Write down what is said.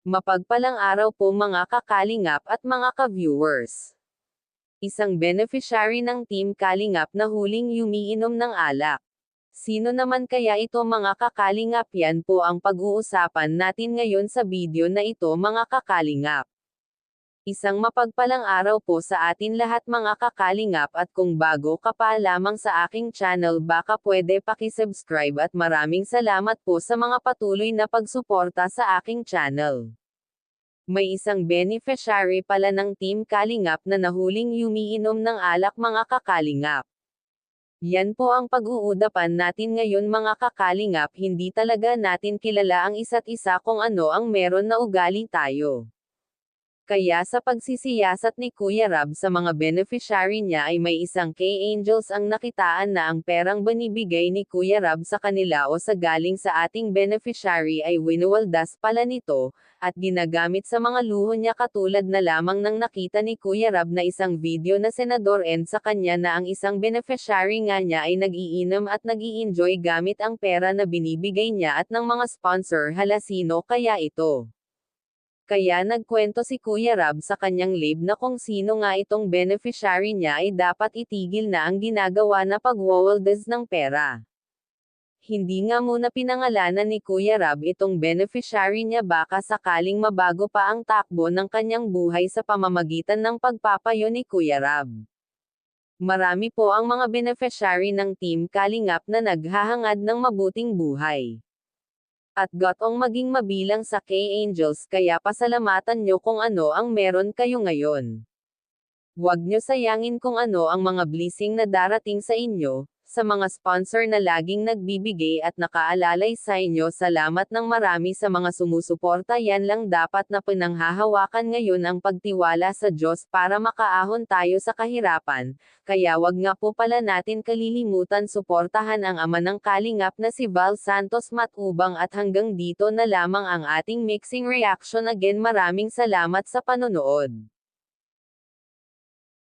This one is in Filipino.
Mapagpalang araw po mga kakalingap at mga ka-viewers. Isang beneficiary ng Team Kalingap na huling umiinom ng alak. Sino naman kaya ito mga kakalingap? Yan po ang pag-uusapan natin ngayon sa video na ito mga kakalingap. Isang mapagpalang araw po sa atin lahat mga kakalingap, at kung bago ka pa lamang sa aking channel baka pwede pakisubscribe, at maraming salamat po sa mga patuloy na pagsuporta sa aking channel. May isang beneficiary pala ng Team Kalingap na nahuling umiinom ng alak mga kakalingap. Yan po ang pag-uudapan natin ngayon mga kakalingap. Hindi talaga natin kilala ang isa't isa kung ano ang meron na ugali tayo. Kaya sa pagsisiyasat ni Kuya Rab sa mga beneficiary niya ay may isang K-Angels ang nakitaan na ang perang binibigay ni Kuya Rab sa kanila o sa galing sa ating beneficiary ay winuwaldas pala nito, at ginagamit sa mga luho niya, katulad na lamang ng nakita ni Kuya Rab na isang video na senador and sa kanya na ang isang beneficiary nga niya ay nag-iinom at nag-i-enjoy gamit ang pera na binibigay niya at ng mga sponsor. Hala, sino kaya ito? Kaya nagkwento si Kuya Rab sa kanyang live na kung sino nga itong beneficiary niya ay dapat itigil na ang ginagawa na pagwawaldas ng pera. Hindi nga muna pinangalanan ni Kuya Rab itong beneficiary niya, baka sakaling mabago pa ang takbo ng kanyang buhay sa pamamagitan ng pagpapayo ni Kuya Rab. Marami po ang mga beneficiary ng Team Kalingap na naghahangad ng mabuting buhay at gotong maging mabilang sa K-Angels, kaya pasalamatan nyo kung ano ang meron kayo ngayon. Huwag nyo sayangin kung ano ang mga blessing na darating sa inyo, sa mga sponsor na laging nagbibigay at nakaalalay sa inyo. Salamat ng marami sa mga sumusuporta. Yan lang dapat na pinanghahawakan ngayon, ang pagtiwala sa Diyos para makaahon tayo sa kahirapan. Kaya wag nga po pala natin kalilimutan suportahan ang ama ng Kalingap na si Val Santos Matubang. At hanggang dito na lamang ang ating mixing reaction. Again, maraming salamat sa panonood.